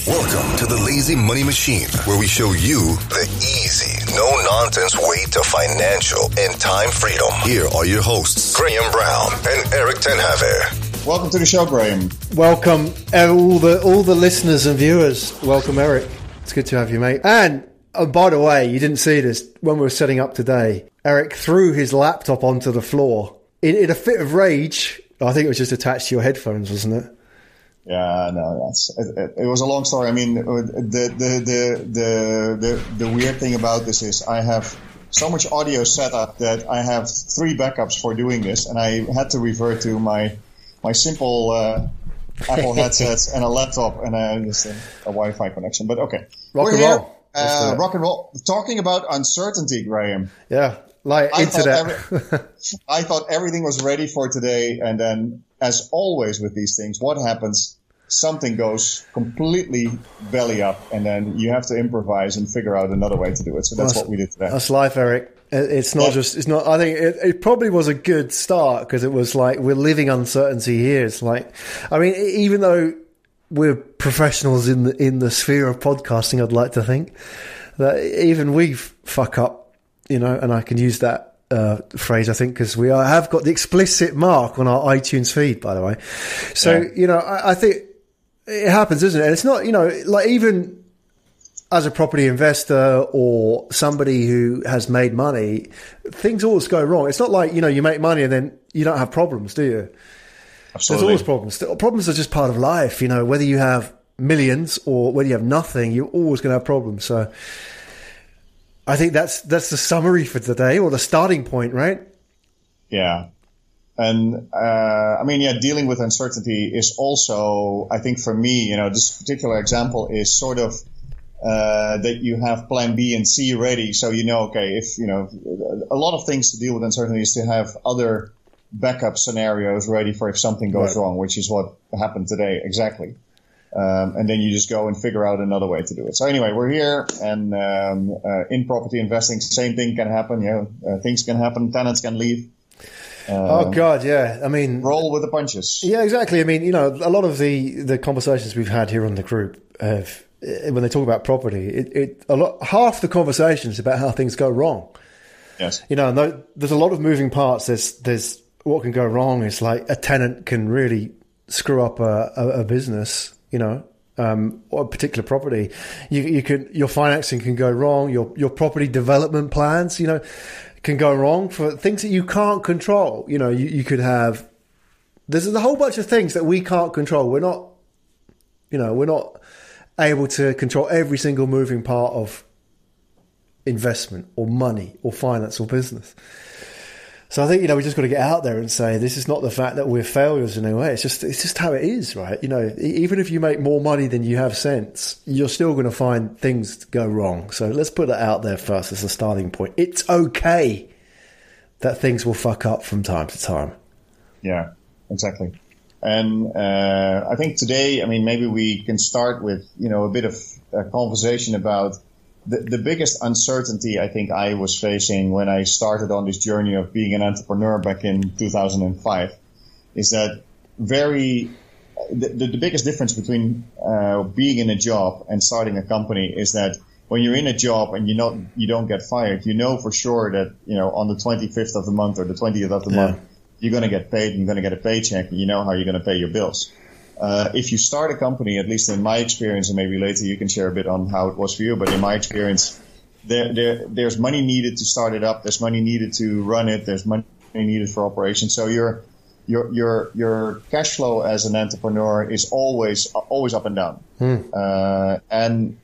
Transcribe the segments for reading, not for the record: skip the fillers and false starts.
Welcome to the Lazy Money Machine, where we show you the easy, no-nonsense way to financial and time freedom. Here are your hosts, Graham Brown and Erik Ten. Welcome to the show, Graham. Welcome, all the listeners and viewers. Welcome, Erik. It's good to have you, mate. And by the way, you didn't see this when we were setting up today. Erik threw his laptop onto the floor in a fit of rage. I think it was just attached to your headphones, wasn't it? Yeah, no, it was a long story. I mean, the weird thing about this is I have so much audio set up that I have 3 backups for doing this, and I had to revert to my simple Apple headsets and a laptop and just a Wi-Fi connection. But okay, rock and roll. Rock and roll. Talking about uncertainty, Graham. Yeah, like internet. I thought everything was ready for today, and then, as always with these things, what happens? Something goes completely belly up, and then you have to improvise and figure out another way to do it. So that's what we did today. That's life, Erik. It's not just. It's not. I think it probably was a good start because it was like we're living uncertainty here. It's like, I mean, even though we're professionals in the sphere of podcasting, I'd like to think that even we fuck up, and I can use that phrase, I think, because we have got the explicit mark on our iTunes feed, by the way. So, I think it happens, isn't it? And it's not, like even as a property investor or somebody who has made money, things always go wrong. It's not like, you make money and then you don't have problems, do you? Absolutely. There's always problems. Problems are just part of life, whether you have millions or whether you have nothing, you're always going to have problems. So I think that's the summary for today, or the starting point, right? Yeah. And, dealing with uncertainty is also, I think for me, this particular example is sort of, that you have plan B and C ready. So, okay, if, a lot of things to deal with uncertainty is to have other backup scenarios ready for if something goes wrong, which is what happened today. Exactly. And then you just go and figure out another way to do it. So anyway, we're here, and in property investing, same thing can happen. Things can happen. Tenants can leave. Oh God, yeah. I mean, roll with the punches. Yeah, exactly. I mean, a lot of the conversations we've had here on the group have, when they talk about property, half the conversations about how things go wrong. Yes. There's a lot of moving parts. There's what can go wrong. It's like a tenant can really screw up a business. Or a particular property, your financing can go wrong. Your property development plans, can go wrong for things that you can't control. You could have. There's a whole bunch of things that we can't control. We're not able to control every single moving part of investment or money or finance or business. So I think, we just got to get out there and say, this is not the fact that we're failures in any way. It's just how it is, right? Even if you make more money than you have sense, you're still going to find things go wrong. So let's put that out there first as a starting point. It's okay that things will fuck up from time to time. Yeah, exactly. And I think today, maybe we can start with, a bit of a conversation about the biggest uncertainty I think I was facing when I started on this journey of being an entrepreneur back in 2005 is that the biggest difference between being in a job and starting a company is that when you're in a job and you don't get fired, for sure that on the 25th of the month or the 20th of the month you're going to get paid and you're going to get a paycheck, and you know how you're going to pay your bills. If you start a company, at least in my experience, and maybe later you can share a bit on how it was for you, but in my experience, there's money needed to start it up. There's money needed to run it. There's money needed for operations. So your cash flow as an entrepreneur is always up and down. And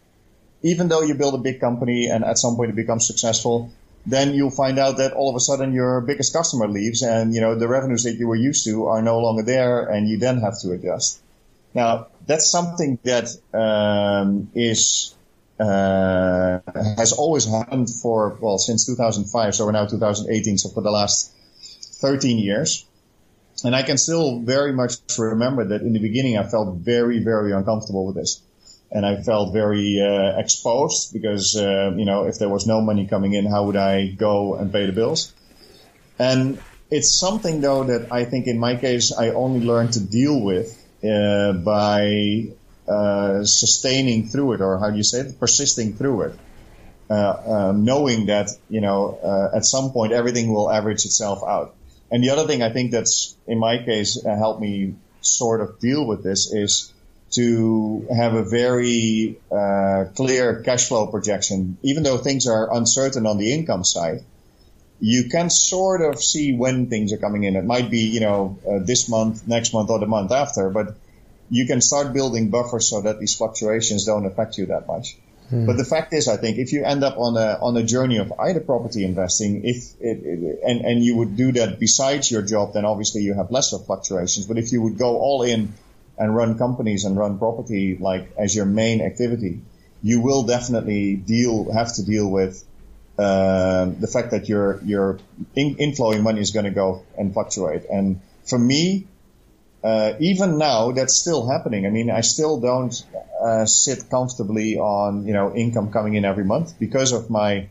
even though you build a big company and at some point it becomes successful, then you'll find out that all of a sudden your biggest customer leaves, and the revenues that you were used to are no longer there, and you then have to adjust. Now, that's something that has always happened since 2005, so we're now 2018, so for the last 13 years. And I can still very much remember that in the beginning I felt very, very uncomfortable with this. And I felt very exposed because, if there was no money coming in, how would I go and pay the bills? And it's something, though, that I think in my case I only learned to deal with by sustaining through it, or how do you say it, persisting through it, knowing that at some point everything will average itself out. And the other thing I think that's in my case helped me sort of deal with this is to have a very clear cash flow projection. Even though things are uncertain on the income side, you can sort of see when things are coming in. It might be, this month, next month, or the month after, but you can start building buffers so that these fluctuations don't affect you that much. But the fact is, I think if you end up on a journey of either property investing, and you would do that besides your job, then obviously you have lesser fluctuations. But if you would go all in and run companies and run property like as your main activity, you will definitely have to deal with the fact that your inflowing money is going to go and fluctuate. And for me, even now, that's still happening. I mean, I still don't sit comfortably on income coming in every month because of my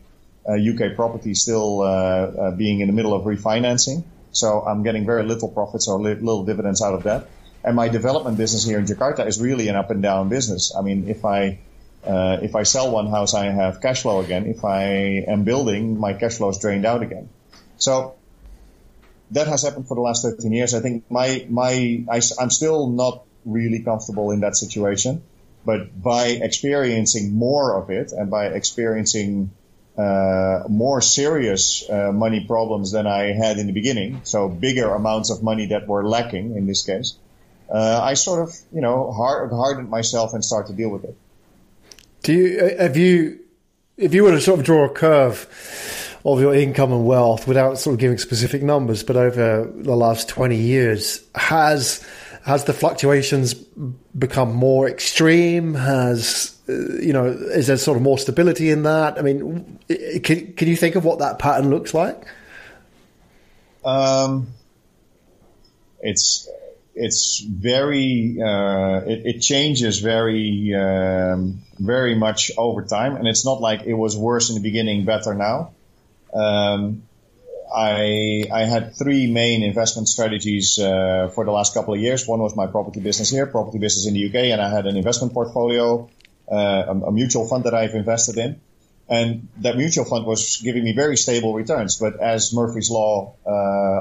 UK property still being in the middle of refinancing. So I'm getting very little profits or little dividends out of that. And my development business here in Jakarta is really an up and down business. I mean, if I sell one house, I have cash flow again. If I am building, my cash flow is drained out again. So that has happened for the last 13 years. I think I'm still not really comfortable in that situation, but by experiencing more of it and by experiencing more serious money problems than I had in the beginning, so bigger amounts of money that were lacking in this case, I sort of hardened myself and started to deal with it. If you were to sort of draw a curve of your income and wealth without sort of giving specific numbers, but over the last 20 years, has the fluctuations become more extreme? Is there sort of more stability in that? I mean, can you think of what that pattern looks like? It's very, it changes very much over time. And it's not like it was worse in the beginning, better now. I had three main investment strategies for the last couple of years. One was my property business here, property business in the UK, and I had an investment portfolio, a mutual fund that I've invested in. And that mutual fund was giving me very stable returns. But as Murphy's Law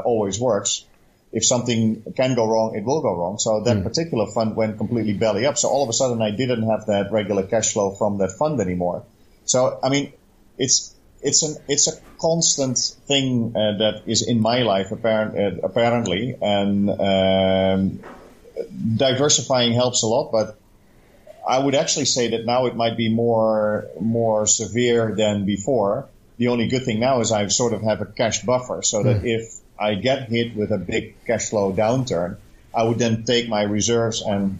always works, if something can go wrong, it will go wrong. So that particular fund went completely belly up. So all of a sudden I didn't have that regular cash flow from that fund anymore. So, I mean, it's a constant thing that is in my life apparently, and diversifying helps a lot. But I would actually say that now it might be more severe than before. The only good thing now is I sort of have a cash buffer, so that if I get hit with a big cash flow downturn, I would then take my reserves and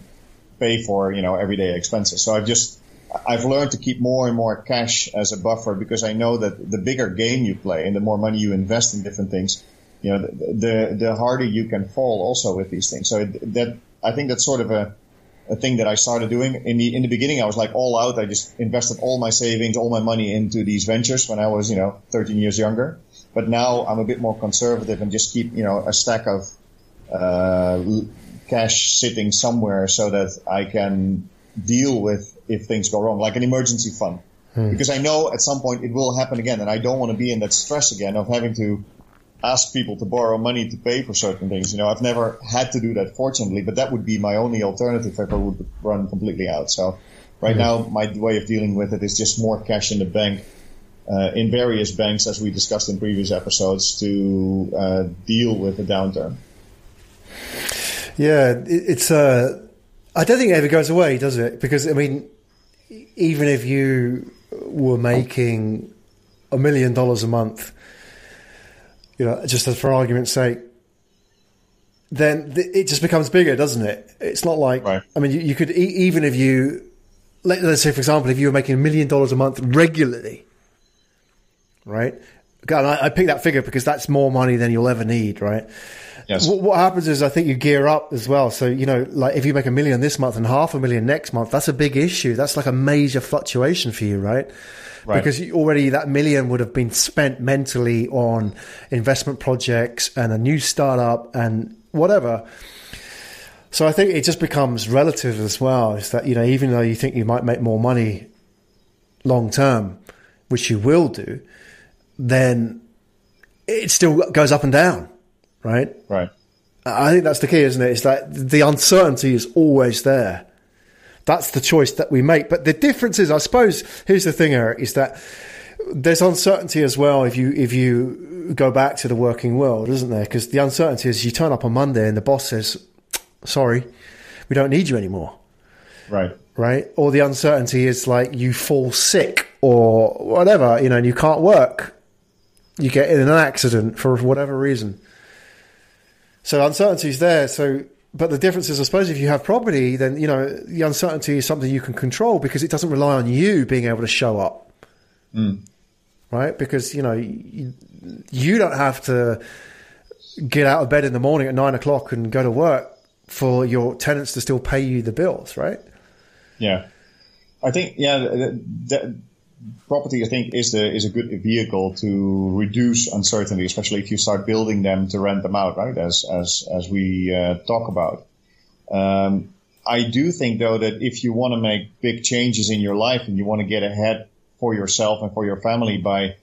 pay for everyday expenses. So I've learned to keep more and more cash as a buffer, because I know that the bigger game you play and the more money you invest in different things, the harder you can fall also with these things. So I think that's sort of a thing that I started doing. In the beginning, I was like all out. I just invested all my savings, all my money into these ventures when I was 13 years younger. But now I'm a bit more conservative and just keep a stack of cash sitting somewhere so that I can deal with if things go wrong, like an emergency fund. Because I know at some point it will happen again, and I don't want to be in that stress again of having to ask people to borrow money to pay for certain things. I've never had to do that, fortunately, but that would be my only alternative if I would run completely out. So right now my way of dealing with it is just more cash in the bank, in various banks, as we discussed in previous episodes, to deal with the downturn. Yeah, it's I don't think it ever goes away, does it? Because, I mean, even if you were making $1 million a month, just for argument's sake, then it just becomes bigger, doesn't it? It's not like, right. I mean, you could, even if you, let's say, for example, if you were making $1 million a month regularly, right? God, I pick that figure because that's more money than you'll ever need, right? Yes. What happens is I think you gear up as well. So, like if you make $1 million this month and $500,000 next month, that's a big issue. That's like a major fluctuation for you, right? Right. Because already that $1 million would have been spent mentally on investment projects and a new startup and whatever. So I think it just becomes relative as well. Is that, even though you think you might make more money long term, which you will do, then it still goes up and down, right? Right. I think that's the key, isn't it? It's like the uncertainty is always there. That's the choice that we make. But the difference is, I suppose, here's the thing, Eric, is that there's uncertainty as well if you go back to the working world, isn't there? Because the uncertainty is you turn up on Monday and the boss says, sorry, we don't need you anymore. Right. Right? Or the uncertainty is like you fall sick or whatever, and you can't work. You get in an accident for whatever reason. So uncertainty is there. But the difference is, I suppose, if you have property, then, the uncertainty is something you can control because it doesn't rely on you being able to show up. Right? Because, you don't have to get out of bed in the morning at 9 o'clock and go to work for your tenants to still pay you the bills, right? Yeah. I think, that property, I think, is a good vehicle to reduce uncertainty, especially if you start building them to rent them out, right? As we talk about. I do think, though, that if you want to make big changes in your life and you want to get ahead for yourself and for your family by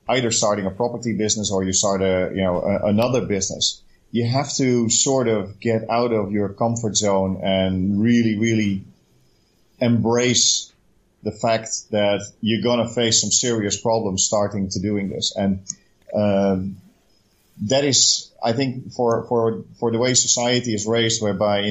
either starting a property business or you start another business, you have to sort of get out of your comfort zone and really, really embrace the fact that you're going to face some serious problems starting to doing this. And that is, I think, for the way society is raised, whereby,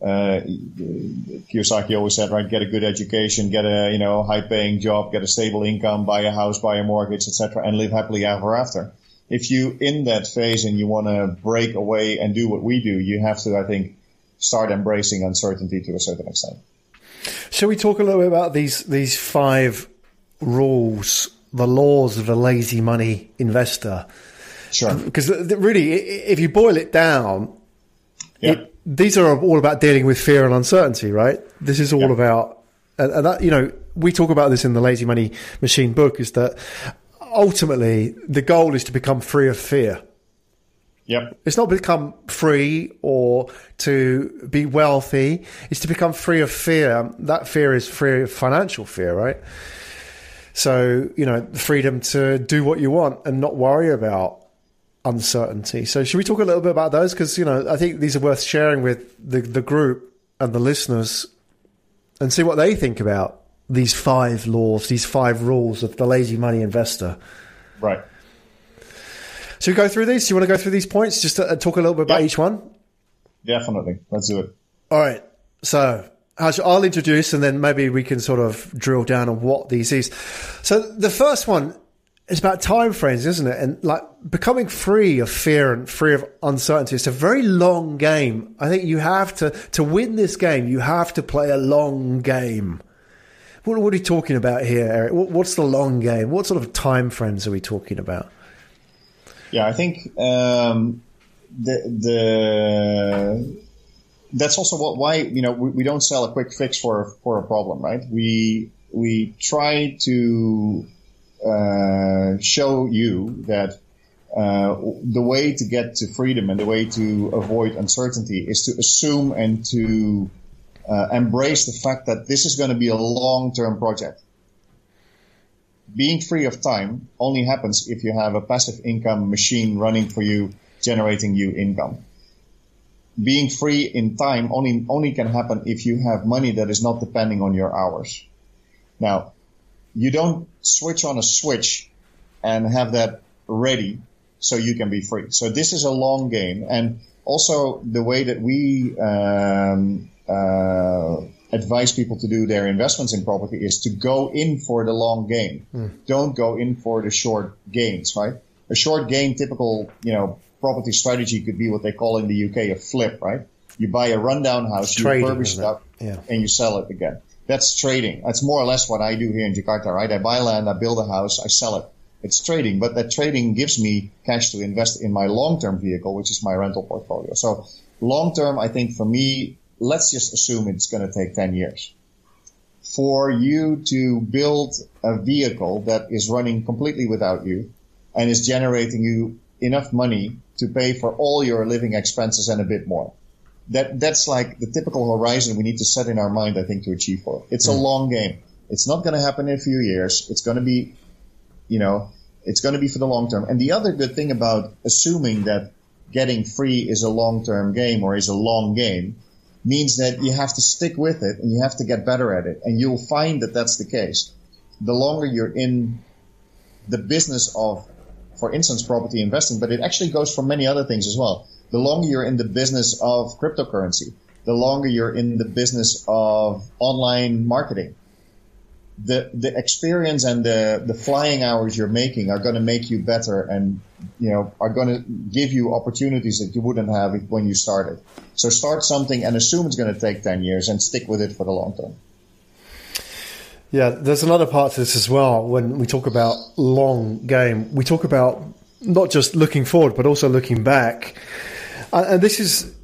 Kiyosaki always said, right, get a good education, get a, high-paying job, get a stable income, buy a house, buy a mortgage, etc., and live happily ever after. If you in that phase and you want to break away and do what we do, you have to, I think, start embracing uncertainty to a certain extent. Shall we talk a little bit about these 5 rules, the laws of the lazy money investor? Sure. Because really, if you boil it down, these are all about dealing with fear and uncertainty, right? This is all about, and that, we talk about this in the Lazy Money Machine book, is that ultimately the goal is to become free of fear. Yep. It's not become free or to be wealthy. It's to become free of fear. That fear is free of financial fear, right? So, the freedom to do what you want and not worry about uncertainty. So should we talk a little bit about those? Because, I think these are worth sharing with the group and the listeners and see what they think about these 5 laws, these 5 rules of the lazy money investor. Right. Should we go through these? Do you want to go through these points? Just to talk a little bit about each one? Definitely. Let's do it. All right. So I'll introduce and then maybe we can sort of drill down on what these is. So the first one is about time frames, isn't it? And like becoming free of fear and free of uncertainty. It's a very long game. I think you have to win this game, you have to play a long game. What are you talking about here, Eric? What's the long game? What sort of time frames are we talking about? Yeah, I think that's also why we don't sell a quick fix for a problem, right? We try to show you that the way to get to freedom and the way to avoid uncertainty is to assume and to embrace the fact that this is going to be a long-term project. Being free of time only happens if you have a passive income machine running for you, generating you income. Being free in time only can happen if you have money that is not depending on your hours. Now, you don't switch on a switch and have that ready so you can be free. So this is a long game. And also the way that we advise people to do their investments in property is to go in for the long game. Don't go in for the short gains, right? A short gain, typical, property strategy could be what they call in the UK a flip, right? You buy a rundown house, you refurbish it up, and you sell it again. That's trading. That's more or less what I do here in Jakarta, right? I buy land, I build a house, I sell it. It's trading, but that trading gives me cash to invest in my long-term vehicle, which is my rental portfolio. So long-term, I think for me, let's just assume it's going to take 10 years. For you to build a vehicle that is running completely without you and is generating you enough money to pay for all your living expenses and a bit more. that's like the typical horizon we need to set in our mind, I think, to achieve for. It's a long game. It's not going to happen in a few years. It's going to be, it's going to be for the long term. And the other good thing about assuming that getting free is a long-term game or is a long game means that you have to stick with it and you have to get better at it. And you'll find that that's the case. The longer you're in the business of, for instance, property investing, but it actually goes for many other things as well. The longer you're in the business of cryptocurrency, the longer you're in the business of online marketing, the experience and the flying hours you're making are going to make you better and, are going to give you opportunities that you wouldn't have when you started. So start something and assume it's going to take 10 years and stick with it for the long term. Yeah, there's another part to this as well. When we talk about long game, we talk about not just looking forward, but also looking back. And this is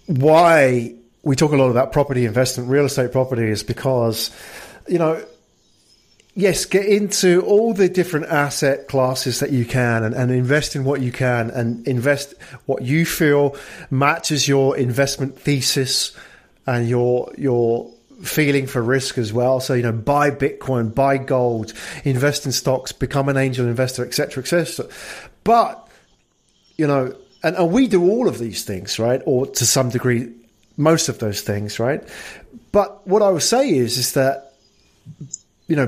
why we talk a lot about property investment, real estate property, is because, yes, get into all the different asset classes that you can and invest in what you can and invest what you feel matches your investment thesis and your feeling for risk as well. So, buy Bitcoin, buy gold, invest in stocks, become an angel investor, etc., etc. But, and we do all of these things, right? Or to some degree, most of those things, right? But what I would say is that,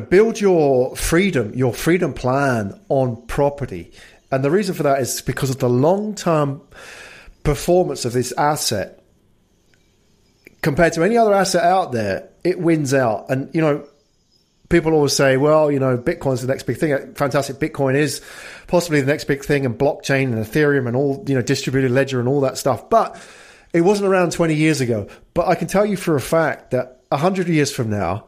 build your freedom plan on property. And the reason for that is because of the long-term performance of this asset. Compared to any other asset out there, it wins out. And, people always say, well, Bitcoin's the next big thing. Fantastic. Bitcoin is possibly the next big thing, and blockchain and Ethereum and all, distributed ledger and all that stuff. But it wasn't around 20 years ago. But I can tell you for a fact that 100 years from now,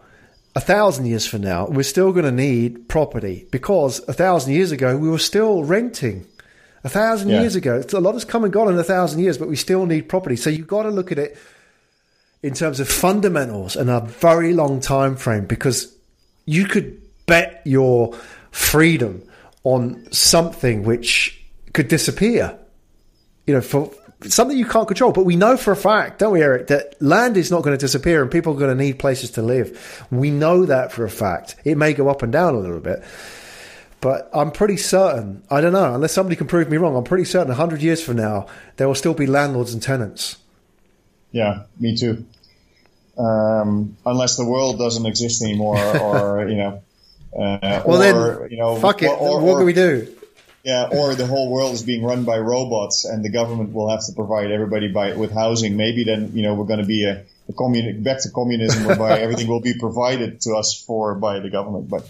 1,000 years from now, we're still going to need property, because 1,000 years ago, we were still renting. 1,000 years ago, a lot has come and gone in 1,000 years, but we still need property. So you've got to look at it in terms of fundamentals and a very long time frame, because you could bet your freedom on something which could disappear, for something you can't control. But we know for a fact, don't we, Erik, that land is not going to disappear and people are going to need places to live. We know that for a fact. It may go up and down a little bit, but I'm pretty certain, I don't know, unless somebody can prove me wrong, I'm pretty certain 100 years from now, there will still be landlords and tenants. Yeah, me too. Unless the world doesn't exist anymore, or fuck it. What can we do? Yeah, or the whole world is being run by robots, and the government will have to provide everybody with housing. Maybe then we're going to be back to communism, whereby everything will be provided to us by the government. But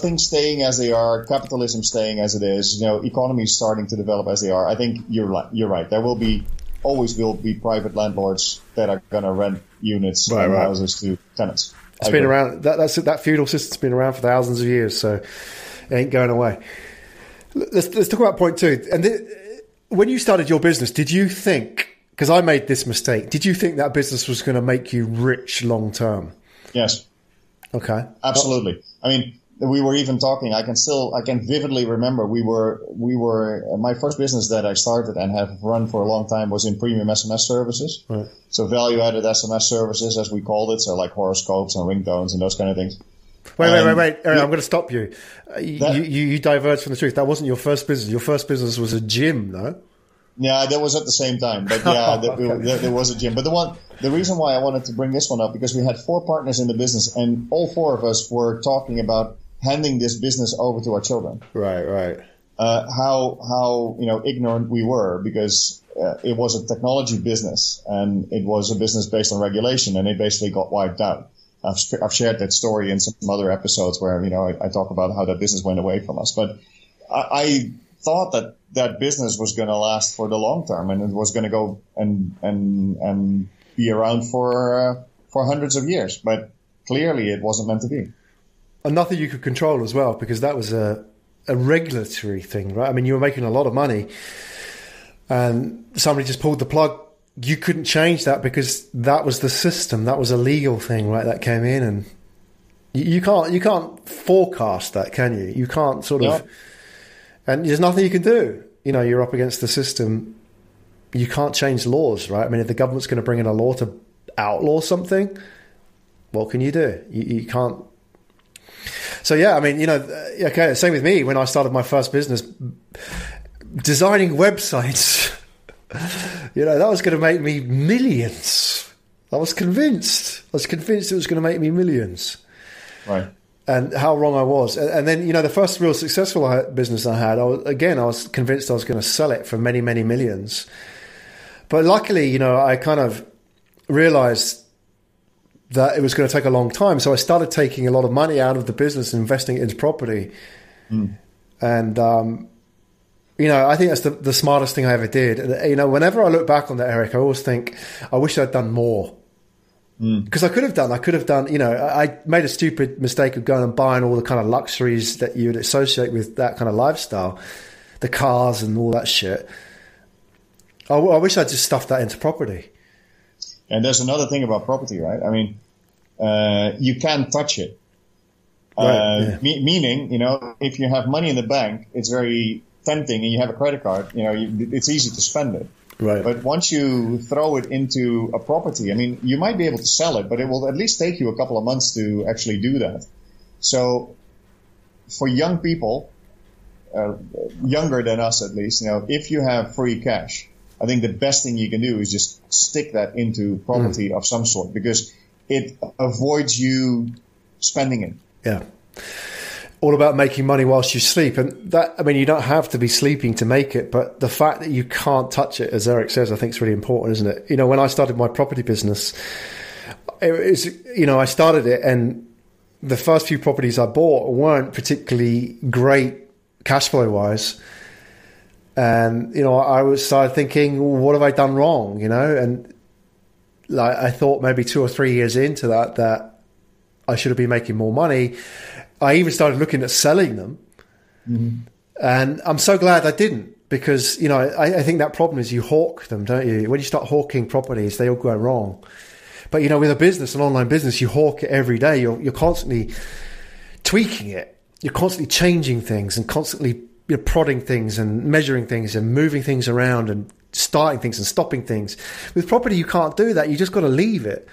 things staying as they are, capitalism staying as it is, economies starting to develop as they are. I think you're right. There will always be private landlords that are going to rent units and houses to tenants. It's been around. That feudal system's been around for thousands of years, so it ain't going away. Let's talk about point two. And when you started your business, did you think? Because I made this mistake. Did you think that business was going to make you rich long term? Yes. Okay. Absolutely. I mean, we were even talking. I can vividly remember we were. My first business that I started and have run for a long time was in premium SMS services. Right. So value-added SMS services, as we called it. So like horoscopes and ringtones and those kind of things. Wait, Erik, I'm going to stop you. You diverged from the truth. That wasn't your first business. Your first business was a gym, no? Yeah, that was at the same time. But yeah, there was a gym. But the reason why I wanted to bring this one up, because we had 4 partners in the business, and all 4 of us were talking about handing this business over to our children. Right. How ignorant we were, because it was a technology business, and it was a business based on regulation, and it basically got wiped out. I've shared that story in some other episodes where, I talk about how that business went away from us. But I thought that business was going to last for the long term, and it was going to go and be around for hundreds of years. But clearly it wasn't meant to be. And nothing you could control as well, because that was a regulatory thing, right? I mean, you were making a lot of money and somebody just pulled the plug. You couldn't change that because that was the system. That was a legal thing, right? That came in, and you can't forecast that, can you? You can't sort of, and there's nothing you can do. You're up against the system. you can't change laws, right? I mean, if the government's going to bring in a law to outlaw something, what can you do? You can't. So yeah, I mean, okay, same with me when I started my first business, designing websites. That was going to make me millions. I was convinced it was going to make me millions. Right. And how wrong I was. And then, the first real successful business I had, I was convinced I was going to sell it for many, many millions. But luckily, I kind of realized that it was going to take a long time. So I started taking a lot of money out of the business and investing it into property. And, I think that's the smartest thing I ever did. And, whenever I look back on that, Erik, I always think, I wish I'd done more. Because I could have done, I made a stupid mistake of going and buying all the kind of luxuries that you would associate with that kind of lifestyle, the cars and all that shit. I wish I'd just stuffed that into property. And there's another thing about property, right? I mean, you can't touch it. Right, Meaning, if you have money in the bank, it's very tempting and you have a credit card, it's easy to spend it. Right. But once you throw it into a property, I mean, you might be able to sell it, but it will at least take you a couple of months to actually do that. So for young people, younger than us at least, if you have free cash, I think the best thing you can do is just stick that into property of some sort, because it avoids you spending it. Yeah. All about making money whilst you sleep. And that, I mean, you don't have to be sleeping to make it, but the fact that you can't touch it, as Erik says, I think is really important, isn't it? When I started my property business, I started it and the first few properties I bought weren't particularly great cash flow wise. And, I started thinking, well, what have I done wrong? And like, I thought maybe 2 or 3 years into that I should have been making more money. I even started looking at selling them. And I'm so glad I didn't, because, I think that problem is you hawk them, don't you? When you start hawking properties, they all go wrong. But, with a business, an online business, you hawk it every day. You're constantly tweaking it. You're constantly changing things and constantly prodding things and measuring things and moving things around and starting things and stopping things. With property, you can't do that. You just got to leave it.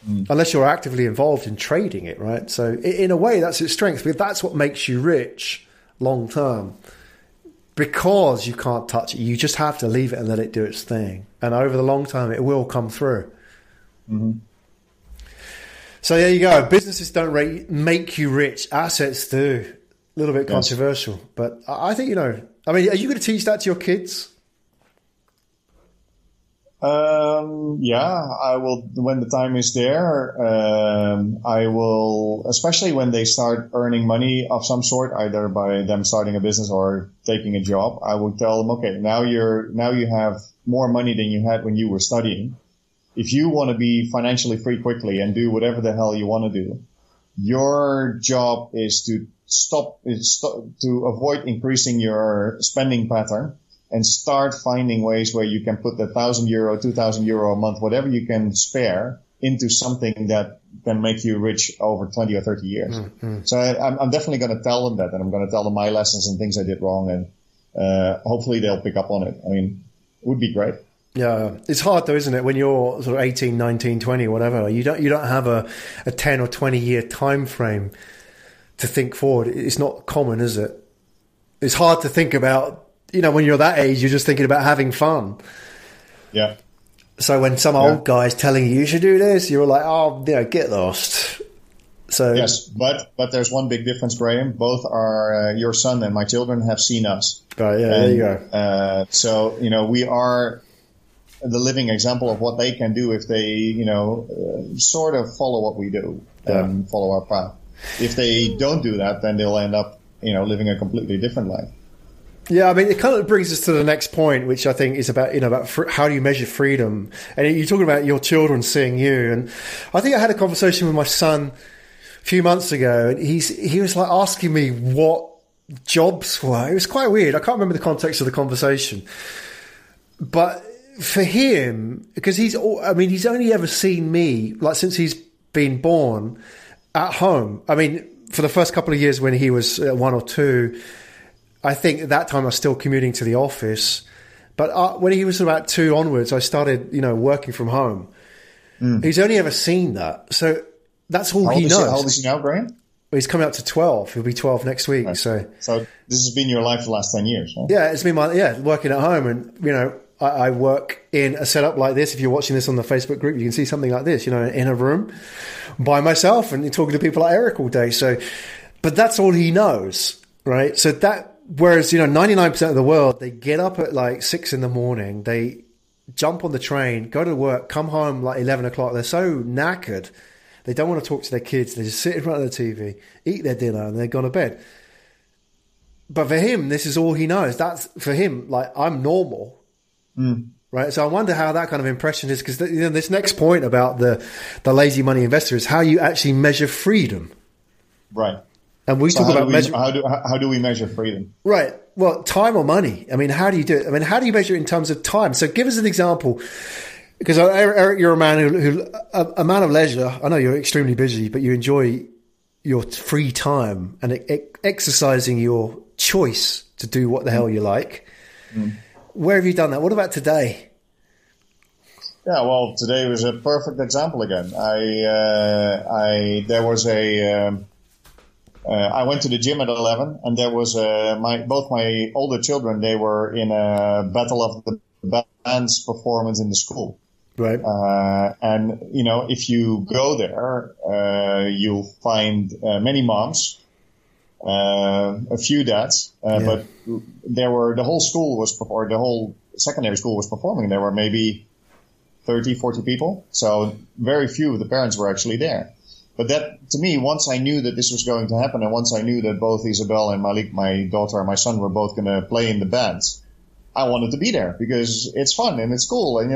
Unless you're actively involved in trading it, right? So in a way, that's its strength, because that's what makes you rich long term. Because you can't touch it, you just have to leave it and let it do its thing. And over the long term, it will come through. So there you go. Businesses don't make you rich. Assets do. A little bit controversial, but I think, I mean, are you going to teach that to your kids? Yeah, I will, when the time is there. I will, especially when they start earning money of some sort, either by them starting a business or taking a job. I will tell them, okay, now you have more money than you had when you were studying. If you want to be financially free quickly and do whatever the hell you want to do, your job is to to avoid increasing your spending pattern and start finding ways where you can put the €1,000, €2,000 a month, whatever you can spare, into something that can make you rich over 20 or 30 years. So I'm definitely going to tell them that, and I'm going to tell them my lessons and things I did wrong, and hopefully they'll pick up on it. I mean, it would be great. Yeah, it's hard though, isn't it? When you're sort of 18, 19, 20, whatever, you don't have a 10 or 20 year time frame to think forward. It's not common, is it? It's hard to think about, when you're that age, you're just thinking about having fun. Yeah. So when some old guy's telling you should do this, you're like, oh, get lost. So yes, but there's one big difference, Graham. Both are your son and my children have seen us. Right, yeah, there you go. So, we are the living example of what they can do if they, sort of follow what we do and follow our path. If they don't do that, then they'll end up, living a completely different life. Yeah, I mean, it kind of brings us to the next point, which I think is about, how do you measure freedom? And you're talking about your children seeing you. And I think I had a conversation with my son a few months ago, and he was like asking me what jobs were. It was quite weird. I can't remember the context of the conversation. But for him, because he's only ever seen me, like, since he's been born, at home. I mean, for the first couple of years when he was 1 or 2, I think at that time I was still commuting to the office. But when he was about 2 onwards, I started, working from home. He's only ever seen that. So that's all he knows. How old is he now, Graham? He's coming up to 12. He'll be 12 next week. Right. So this has been your life for the last 10 years, huh? Yeah, it's been working at home. And, I work in a setup like this. If you're watching this on the Facebook group, you can see something like this, in a room by myself and talking to people like Erik all day. So, but that's all he knows, right? So whereas, 99% of the world, they get up at like 6 a.m, they jump on the train, go to work, come home like 11 o'clock. They're so knackered. They don't want to talk to their kids. They just sit in front of the TV, eat their dinner, and they're gone to bed. But for him, this is all he knows. That's for him, like, I'm normal. Right. So I wonder how that kind of impression is, because this next point about the lazy money investor is how you actually measure freedom. Right. And we talk about how do we measure freedom? Right. Well, time or money. I mean, how do you do it? I mean, how do you measure it in terms of time? So give us an example, because Erik, you're a man a man of leisure. I know you're extremely busy, but you enjoy your free time and exercising your choice to do what the hell you like. Where have you done that? What about today? Yeah, well, today was a perfect example again. I went to the gym at 11, and there was both my older children. They were in a Battle of the Bands performance in the school. Right. And if you go there, you'll find many moms. A few dads, but the whole school the whole secondary school was performing. There were maybe 30, 40 people. So very few of the parents were actually there. But that, to me, once I knew that this was going to happen, and once I knew that both Isabel and Malik, my daughter and my son, were both going to play in the bands, I wanted to be there because it's fun and it's cool. And,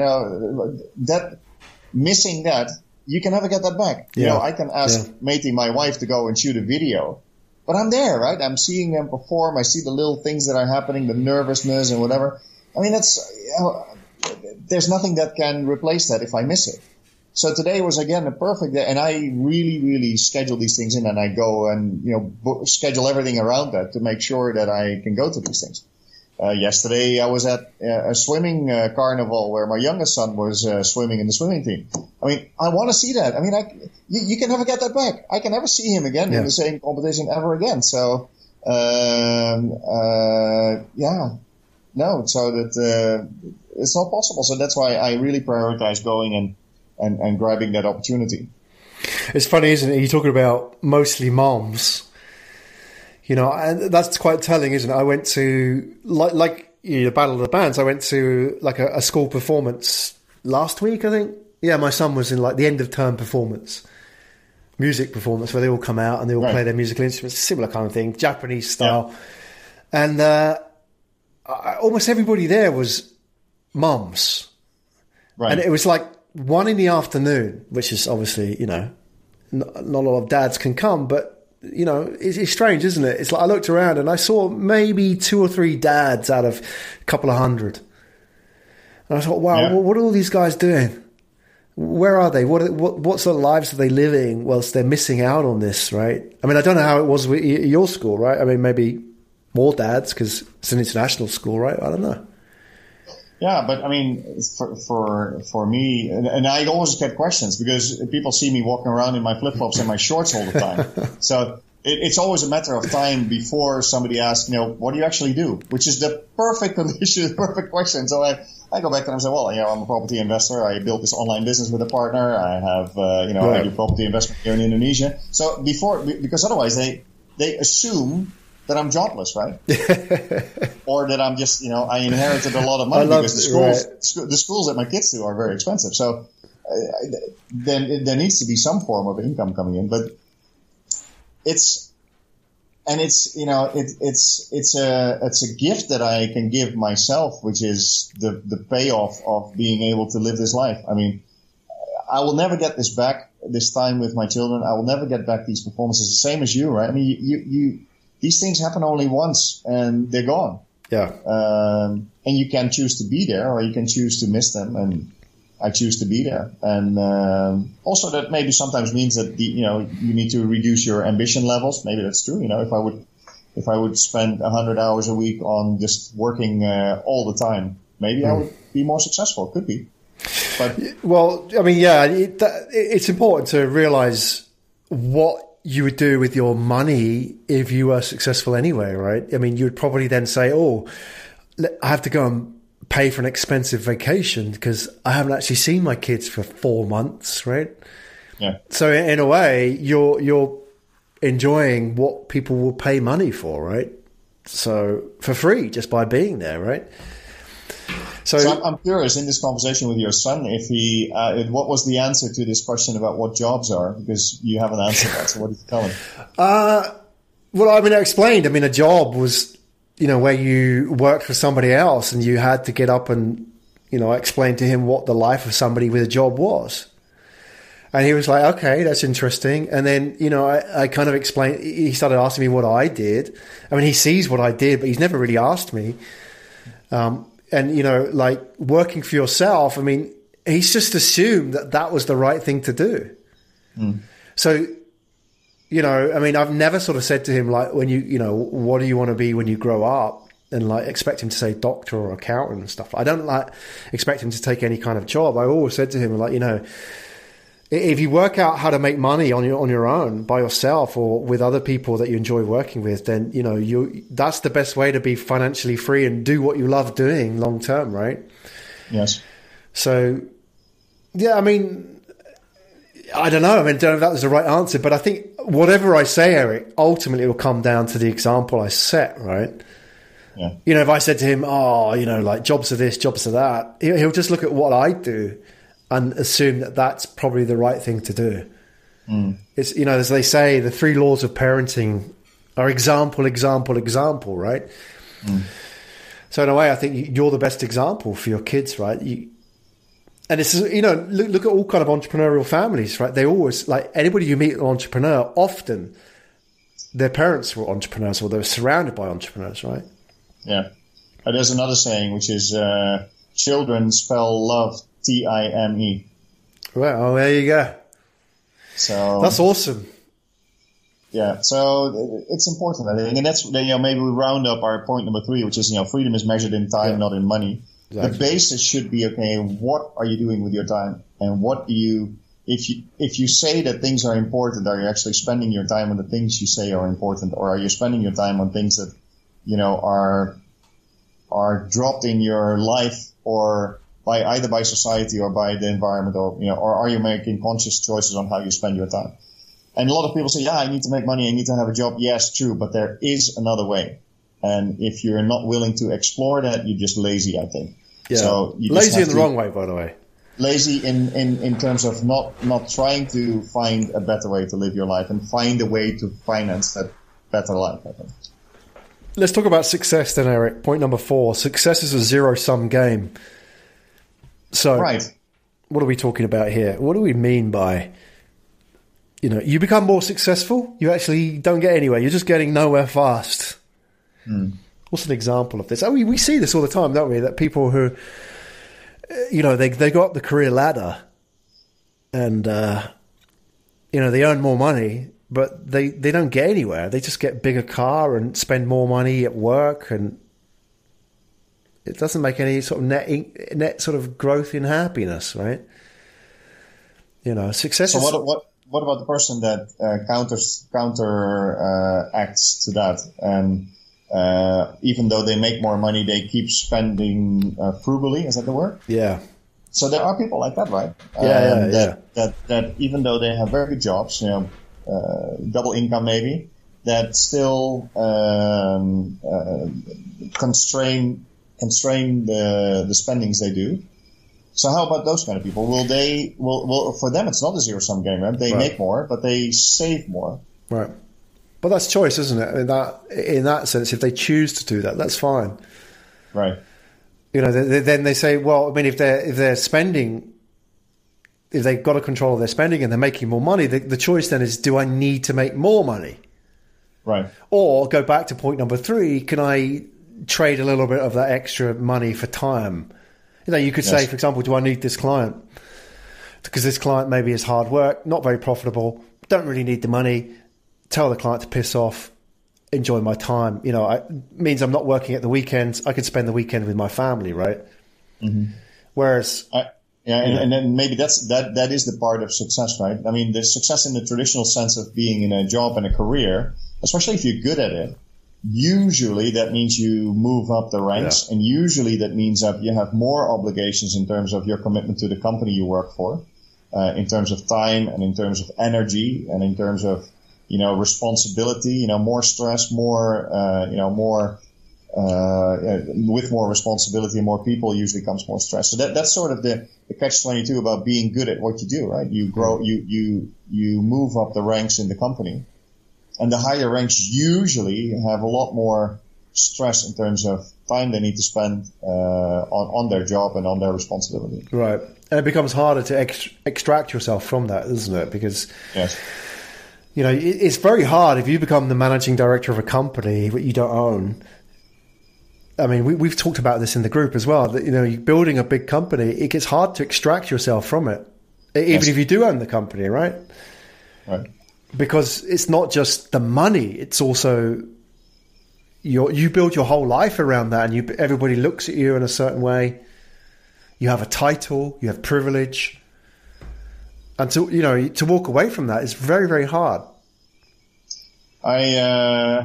missing that, you can never get that back. Yeah. I can ask Matey, my wife, to go and shoot a video. But I'm there, right? I'm seeing them perform. I see the little things that are happening, the nervousness and whatever. I mean, there's nothing that can replace that if I miss it. So today was, again, a perfect day. And I really, really schedule these things in, and I go and, schedule everything around that to make sure that I can go to these things. Yesterday I was at a swimming carnival where my youngest son was swimming in the swimming team. I mean, I want to see that. I mean, you can never get that back. I can never see him again in the same competition ever again. So, so that it's not possible. So that's why I really prioritize going and grabbing that opportunity. It's funny, isn't it? You're talking about mostly moms. And that's quite telling, isn't it? I went to, the Battle of the Bands, I went to like a school performance last week, I think. Yeah, my son was in like the end of term music performance, where they all come out and they all play their musical instruments, similar kind of thing, Japanese style. Yeah. And almost everybody there was mums. Right. And it was like 1 p.m, which is obviously, not a lot of dads can come, but it's strange, isn't it? It's like I looked around and I saw maybe 2 or 3 dads out of a couple of hundred. And I thought, wow, what are all these guys doing? Where are they? What sort of lives are they living whilst they're missing out on this, right? I mean, I don't know how it was with your school, right? I mean, maybe more dads because it's an international school, right? I don't know. Yeah, but I mean, for me, and I always get questions because people see me walking around in my flip-flops and my shorts all the time. So it's always a matter of time before somebody asks, what do you actually do? Which is the perfect condition, the perfect question. So I go back to them and say, well, I'm a property investor. I built this online business with a partner. I have, I do property investment here in Indonesia. So because otherwise they assume that I'm jobless, right? Or that I'm just, I inherited a lot of money because the schools that my kids do are very expensive. So then there needs to be some form of income coming in. But it's a gift that I can give myself, which is the payoff of being able to live this life. I mean, I will never get this back, this time with my children. I will never get back these performances, the same as you, right? I mean, these things happen only once and they're gone. Yeah. And you can choose to be there or you can choose to miss them. And I choose to be there. And also that maybe sometimes means that you need to reduce your ambition levels. Maybe that's true. If I would spend 100 hours a week on just working all the time, maybe I would be more successful. Could be. But well, I mean, yeah, it's important to realize what you would do with your money if you were successful anyway, right? I mean, you would probably then say, oh, I have to go and pay for an expensive vacation because I haven't actually seen my kids for 4 months, right? Yeah. So in a way, you're enjoying what people will pay money for, right? So for free, just by being there, right? So I'm curious in this conversation with your son, if he, what was the answer to this question about what jobs are? Because you haven't answered that. So what did you tell him? Well, I mean, I explained. I mean, a job was, where you worked for somebody else and you had to get up and, I explained to him what the life of somebody with a job was. And he was like, okay, that's interesting. And then, I kind of explained, he started asking me what I did. I mean, he sees what I did, but he's never really asked me. And, like working for yourself, I mean, he's just assumed that was the right thing to do. Mm. So, I mean, I've never sort of said to him, like, when what do you want to be when you grow up? And like expect him to say doctor or accountant and stuff. I don't like expect him to take any kind of job. I always said to him, like, if you work out how to make money on your own by yourself or with other people that you enjoy working with, then that's the best way to be financially free and do what you love doing long term, right? Yes. So, yeah, I mean, I don't know. I mean, I don't know if that was the right answer, but I think whatever I say, Eric, ultimately will come down to the example I set, right? Yeah. If I said to him, like jobs are this, jobs are that, he'll just look at what I do and assume that that's probably the right thing to do. Mm. It's, as they say, the 3 laws of parenting are example, example, example, right? Mm. So in a way, I think you're the best example for your kids, right? And it's, look at all kind of entrepreneurial families, right? They always, like anybody you meet an entrepreneur, often their parents were entrepreneurs or they were surrounded by entrepreneurs, right? Yeah. There's another saying, which is children spell love Time. Well, there you go. So that's awesome. Yeah, so it's important, I think, and that's maybe we round up our point number 3, which is freedom is measured in time, not in money. Exactly. The basis should be what are you doing with your time, and what do you if you say that things are important, are you actually spending your time on the things you say are important, or are you spending your time on things that are dropped in your life or either by society or by the environment, or are you making conscious choices on how you spend your time? And a lot of people say, yeah, I need to make money, I need to have a job. Yes, true, but there is another way. And if you're not willing to explore that, you're just lazy, I think. Yeah. So lazy in the wrong way, by the way. Lazy in terms of not trying to find a better way to live your life and find a way to finance that better life, I think. Let's talk about success then, Eric. Point number 4. Success is a zero-sum game. So, right. What are we talking about here? What do we mean by, you become more successful, you actually don't get anywhere. You're just getting nowhere fast. Hmm. What's an example of this? I mean, we see this all the time, don't we? That people who, they go up the career ladder and, they earn more money, but they don't get anywhere. They just get bigger car and spend more money at work, and it doesn't make any sort of net sort of growth in happiness, right? Success. So what about the person that acts to that, and even though they make more money, they keep spending frugally? Is that the word? Yeah. So there are people like that, right? That even though they have very good jobs, double income maybe, that still constrain the spendings they do. So how about those kind of people? Will for them it's not a zero-sum game, right? They make more, but they save more. Right. But that's choice, isn't it? In that sense, if they choose to do that, that's fine. Right. Then they say, well, I mean, if they're spending, if they've got a control of their spending and they're making more money, the choice then is, do I need to make more money? Right. Or go back to point number 3, can I trade a little bit of that extra money for time? You could say, for example, do I need this client? Because this client maybe is hard work, not very profitable, don't really need the money. Tell the client to piss off, enjoy my time. It means I'm not working at the weekends. I can spend the weekend with my family, right? Whereas, and then maybe that is the part of success, right? I mean, the success in the traditional sense of being in a job and a career, especially if you're good at it, usually that means you move up the ranks, and usually that means that you have more obligations in terms of your commitment to the company you work for, in terms of time and in terms of energy and in terms of, responsibility, more stress, with more responsibility and more people usually comes more stress. So that's sort of the catch-22 about being good at what you do, right? You grow, you move up the ranks in the company. And the higher ranks usually have a lot more stress in terms of time they need to spend on their job and on their responsibility. Right. And it becomes harder to extract yourself from that, isn't it? Because, it's very hard if you become the managing director of a company that you don't own. I mean, we've talked about this in the group as well, that, you're building a big company, it gets hard to extract yourself from it, even if you do own the company, right? Right. Because it's not just the money, it's also you build your whole life around that, and everybody looks at you in a certain way. You have a title, you have privilege. And to walk away from that is very, very hard. I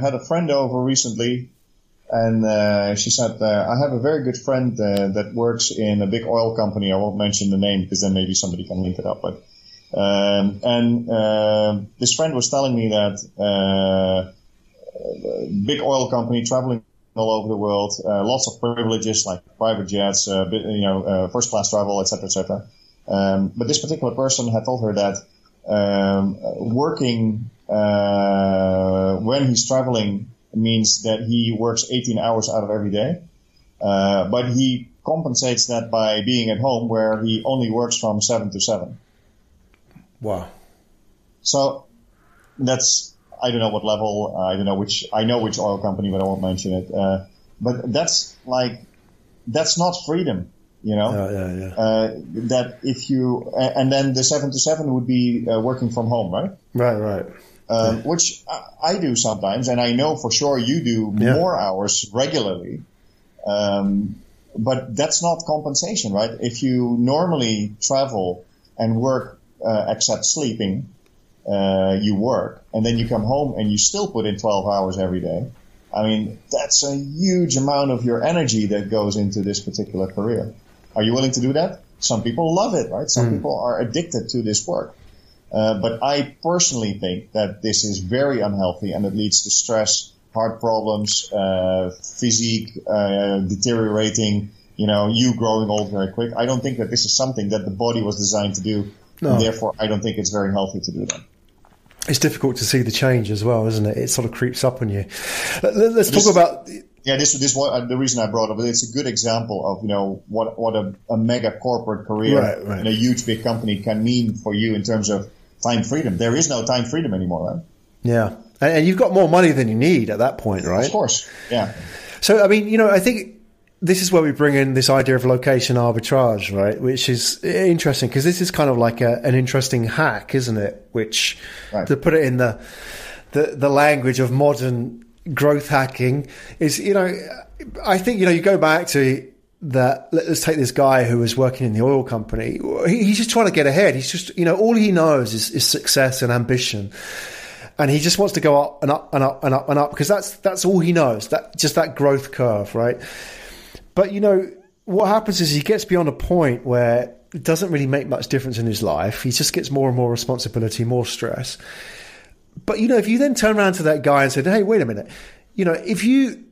had a friend over recently, and she said, I have a very good friend that works in a big oil company. I won't mention the name because then maybe somebody can link it up. But this friend was telling me that big oil company traveling all over the world, lots of privileges like private jets, first class travel, etc., etc. But this particular person had told her that working when he's traveling means that he works 18 hours out of every day, but he compensates that by being at home where he only works from 7 to 7. Wow. So that's, I don't know what level, I know which oil company, but I won't mention it. But that's not freedom, that if you, and then the 7 to 7 would be working from home, right? Right. Which I do sometimes, and I know for sure you do more hours regularly. But that's not compensation, right? If you normally travel and work, except sleeping, you work, and then you come home and you still put in 12 hours every day. I mean, that's a huge amount of your energy that goes into this particular career. Are you willing to do that? Some people love it, right? Some people are addicted to this work. But I personally think that this is very unhealthy, and it leads to stress, heart problems, physique deteriorating, you growing old very quick. I don't think that this is something that the body was designed to do. No. And therefore, I don't think it's very healthy to do that. It's difficult to see the change as well, isn't it? It sort of creeps up on you. Let's talk about... Yeah, this the reason I brought up, it's a good example of, what a mega corporate career in a huge big company can mean for you in terms of time freedom. There is no time freedom anymore, right? Yeah. And you've got more money than you need at that point, right? Of course, yeah. So, I mean, I think this is where we bring in this idea of location arbitrage, right? Which is interesting because this is kind of like an interesting hack, isn't it? Which, to put it in the language of modern growth hacking, is, I think, you go back to that. Let's take this guy who was working in the oil company. He's just trying to get ahead. He's just, all he knows is success and ambition. And he just wants to go up and up and up and up and up because that's all he knows. That growth curve, right? But, what happens is he gets beyond a point where it doesn't really make much difference in his life. He just gets more and more responsibility, more stress. But, if you then turn around to that guy and said, hey, wait a minute, if you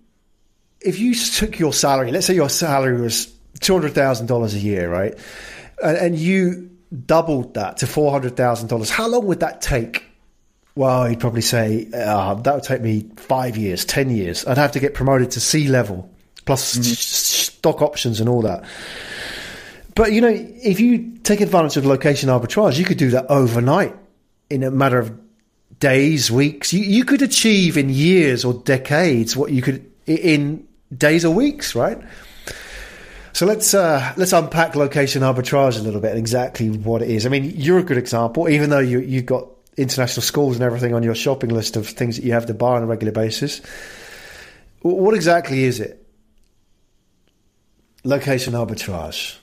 took your salary, let's say your salary was $200,000 a year, right? And you doubled that to $400,000, how long would that take? Well, he'd probably say, that would take me 5 years, 10 years. I'd have to get promoted to C-level. Plus stock options and all that. But, if you take advantage of location arbitrage, you could do that overnight in a matter of days, weeks. You could achieve in years or decades what you could in days or weeks, right? So let's unpack location arbitrage a little bit and exactly what it is. I mean, you're a good example, even though you've got international schools and everything on your shopping list of things that you have to buy on a regular basis. What exactly is it? Location arbitrage.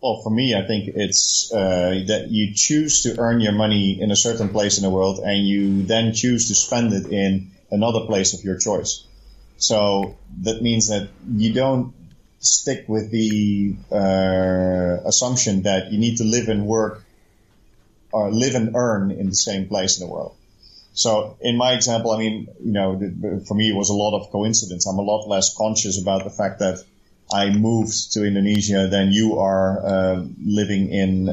Well, for me, I think it's that you choose to earn your money in a certain place in the world, and you then choose to spend it in another place of your choice. So that means that you don't stick with the assumption that you need to live and work or live and earn in the same place in the world. So in my example, I mean, for me, it was a lot of coincidence. I'm a lot less conscious about the fact that I moved to Indonesia than you are living in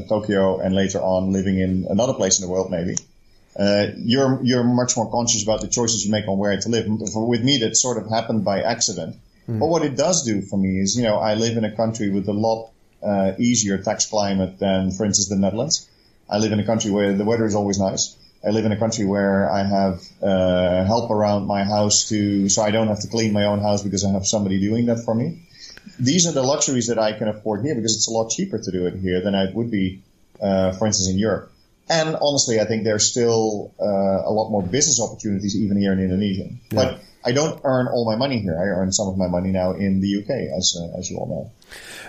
Tokyo and later on living in another place in the world, maybe. You're much more conscious about the choices you make on where to live. With me, that sort of happened by accident. But what it does do for me is, I live in a country with a lot easier tax climate than, for instance, the Netherlands. I live in a country where the weather is always nice. I live in a country where I have help around my house so I don't have to clean my own house because I have somebody doing that for me. These are the luxuries that I can afford here because it's a lot cheaper to do it here than it would be, for instance, in Europe. And honestly, I think there's still a lot more business opportunities even here in Indonesia. Yeah. But I don't earn all my money here. I earn some of my money now in the UK, as you all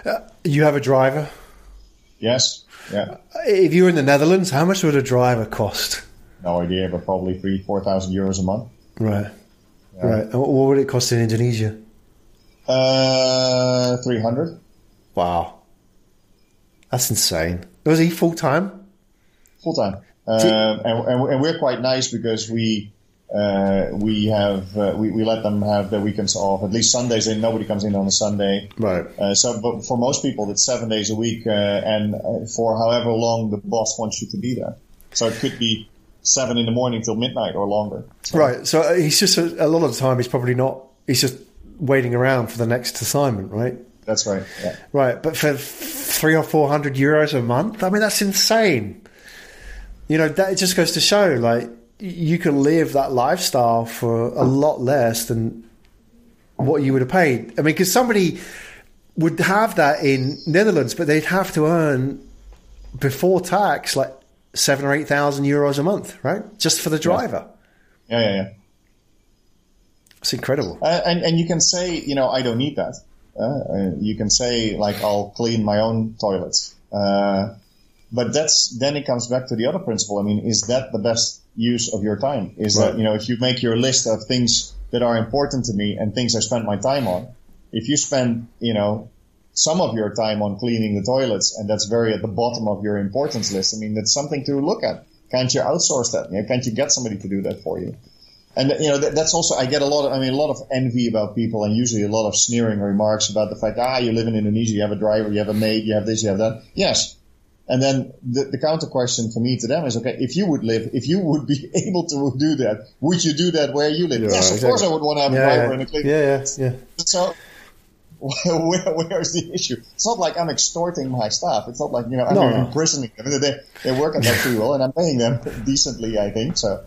know. You have a driver? Yes. Yeah. If you were in the Netherlands, how much would a driver cost? No idea, but probably 3,000-4,000 euros a month. Right. Yeah. Right. And what would it cost in Indonesia? 300. Wow. That's insane. Was he full time? Full time. And we're quite nice because we let them have their weekends off. At least Sundays, and nobody comes in on a Sunday. Right. But for most people, it's 7 days a week, and for however long the boss wants you to be there. So it could be 7 in the morning till midnight or longer. So. Right. So he's just a lot of the time he's probably not. He's just waiting around for the next assignment, right? That's right. Yeah. Right. But for 300 or 400 euros a month, I mean, that's insane. That just goes to show, like, you can live that lifestyle for a lot less than what you would have paid. I mean, because somebody would have that in Netherlands, but they'd have to earn before tax like 7,000 or 8,000 euros a month, right? Just for the driver. Yeah. It's incredible. And you can say, I don't need that. You can say, like, I'll clean my own toilets. But then it comes back to the other principle. I mean, is that the best use of your time? Is right. That, if you make your list of things that are important to me and things I spend my time on, if you spend, some of your time on cleaning the toilets and that's very at the bottom of your importance list, I mean, that's something to look at. Can't you outsource that? Can't you get somebody to do that for you? And, that's also, I get a lot of envy about people and usually a lot of sneering remarks about the fact, you live in Indonesia, you have a driver, you have a maid, you have this, you have that. Yes. And then the counter question for me to them is, okay, if you would be able to do that, would you do that where you live? Yeah, yes, of course I would want to have a driver and a cleaner. Yeah. So where's the issue? It's not like I'm extorting my staff. It's not like, I'm imprisoning them. They work at that pretty well and I'm paying them decently, I think. So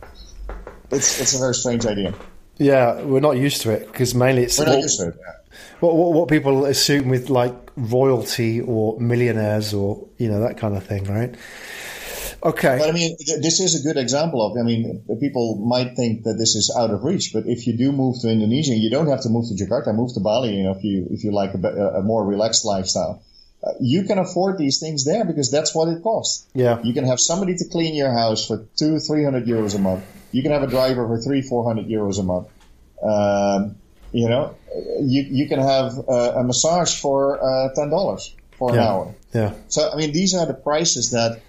it's a very strange idea. Yeah, we're not used to it because mainly it's... We're not used to it, yeah. What people assume with like royalty or millionaires or that kind of thing, right? Okay. But I mean, this is a good example of. I mean, people might think that this is out of reach, but if you do move to Indonesia, you don't have to move to Jakarta. Move to Bali, if you like a more relaxed lifestyle. You can afford these things there because that's what it costs. Yeah. You can have somebody to clean your house for 200-300 euros a month. You can have a driver for 300-400 euros a month. You can have a massage for $10 for an hour. Yeah. So I mean, these are the prices that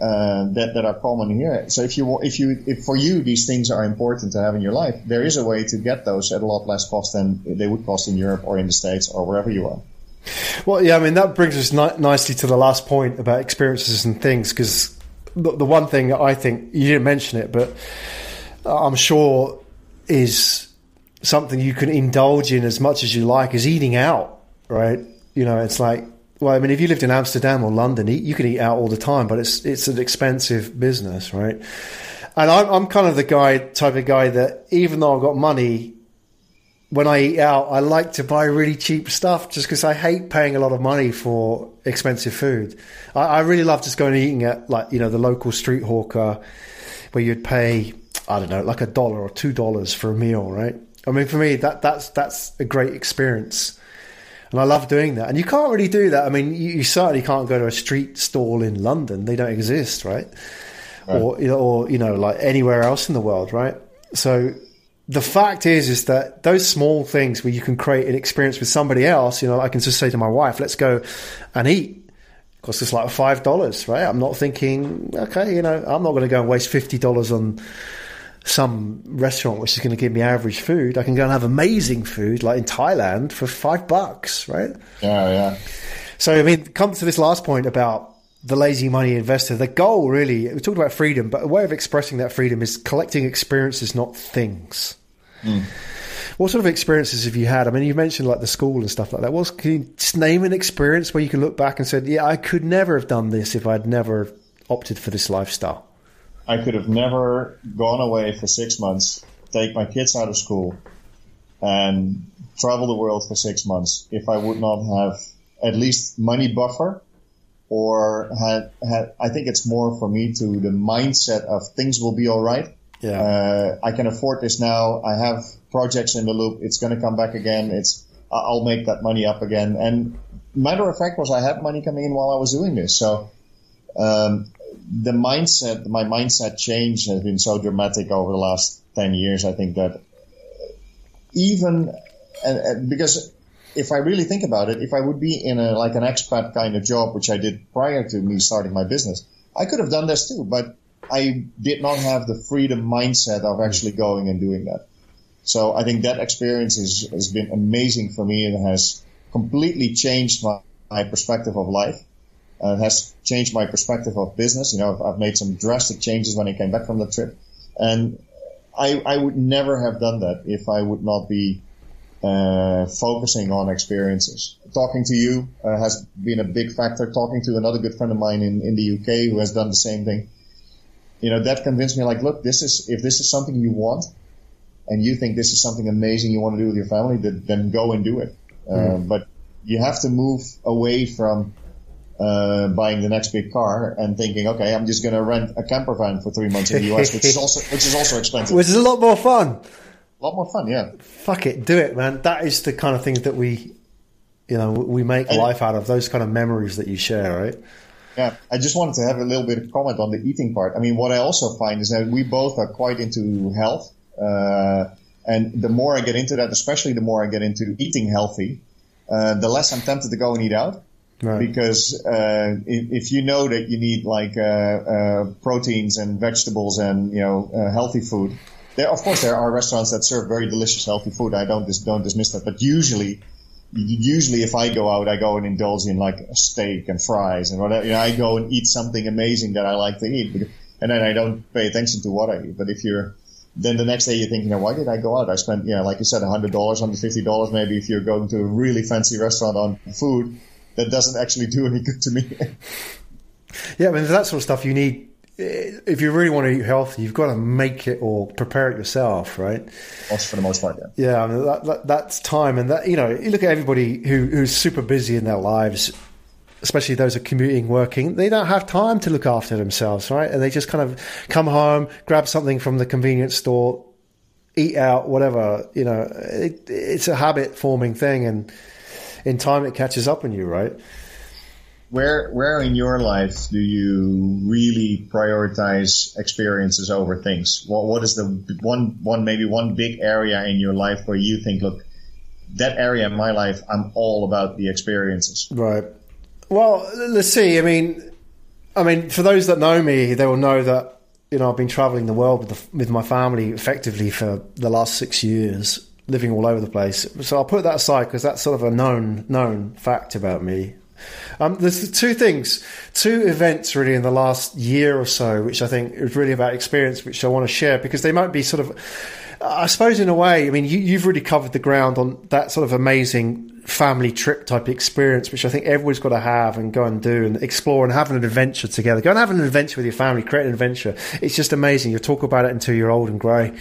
are common here. So if for you these things are important to have in your life, there is a way to get those at a lot less cost than they would cost in Europe or in the States or wherever you are. Well, yeah, I mean that brings us nicely to the last point about experiences and things, because the one thing I think you didn't mention it, but I'm sure is something you can indulge in as much as you like is eating out, right? It's like, well, I mean, if you lived in Amsterdam or London, you can eat out all the time, but it's an expensive business, right? And I'm kind of the type of guy that even though I've got money, when I eat out, I like to buy really cheap stuff just because I hate paying a lot of money for expensive food. I really love just going and eating at the local street hawker where you'd pay, I don't know, like $1 or $2 for a meal, right? I mean, for me, that's a great experience. And I love doing that. And you can't really do that. I mean, you certainly can't go to a street stall in London. They don't exist, right? Or like anywhere else in the world, right? So the fact is that those small things where you can create an experience with somebody else, I can just say to my wife, let's go and eat. It costs us like $5, right? I'm not thinking, okay, I'm not going to go and waste $50 on some restaurant which is going to give me average food. I can go and have amazing food like in Thailand for $5, right? Yeah. So, I mean, come to this last point about the lazy money investor. The goal really, we talked about freedom, but a way of expressing that freedom is collecting experiences, not things. What sort of experiences have you had? I mean, you mentioned like the school and stuff like that. Can you just name an experience where you can look back and said, yeah, I could never have done this if I'd never opted for this lifestyle? I could have never gone away for 6 months, take my kids out of school, and travel the world for 6 months if I would not have at least money buffer, or had. I think it's more for me to the mindset of things will be all right. Yeah. I can afford this now. I have projects in the loop. It's going to come back again. I'll make that money up again. And matter of fact was I had money coming in while I was doing this. So, my mindset change has been so dramatic over the last 10 years. I think that because if I really think about it, if I would be in an expat kind of job, which I did prior to me starting my business, I could have done this too, but I did not have the freedom mindset of actually going and doing that. So I think that experience has been amazing for me and has completely changed my perspective of life. It has changed my perspective of business. I've made some drastic changes when I came back from the trip. And I would never have done that if I would not be focusing on experiences. Talking to you has been a big factor. Talking to another good friend of mine in the UK who has done the same thing. That convinced me, like, look, if this is something you want and you think this is something amazing you want to do with your family, then go and do it. But you have to move away from buying the next big car and thinking, okay, I'm just going to rent a camper van for 3 months in the US, which is also expensive. Which is a lot more fun. A lot more fun, yeah. Fuck it, do it, man. That is the kind of things that we make life out of. Those kind of memories that you share, right? Yeah, I just wanted to have a little bit of comment on the eating part. I mean, what I also find is that we both are quite into health, and the more I get into that, especially the more I get into eating healthy, the less I'm tempted to go and eat out. Right. Because if you know that you need proteins and vegetables and healthy food, there are restaurants that serve very delicious healthy food. I don't dismiss that, but usually if I go out, I go and indulge in like a steak and fries and whatever. I go and eat something amazing that I like to eat, and then I don't pay attention to what I eat. But then the next day you're thinking, why did I go out? I spent, like you said, $100, $150 maybe if you're going to a really fancy restaurant on food that doesn't actually do any good to me. Yeah, I mean, that sort of stuff you need. If you really want to eat healthy, you've got to make it or prepare it yourself, right? That's for the most part, yeah. Yeah, I mean, that's time. And that, you look at everybody who's super busy in their lives, especially those who are commuting, working, they don't have time to look after themselves, right? And they just kind of come home, grab something from the convenience store, eat out, whatever. It's a habit-forming thing, and in time it catches up on you, right? Where in your life do you really prioritize experiences over things? What is the one big area in your life where you think, look, that area in my life, I'm all about the experiences? Right. Well, let's see. I mean, for those that know me, they will know that I've been traveling the world with my family effectively for the last 6 years, living all over the place. So I'll put that aside because that's sort of a known fact about me. There's two events really in the last year or so, which I think is really about experience, which I want to share because they might be sort of, I suppose in a way, I mean, you've really covered the ground on that sort of amazing family trip type experience, which I think everyone's got to have and go and do and explore and have an adventure together. Go and have an adventure with your family, create an adventure. It's just amazing. You'll talk about it until you're old and grey.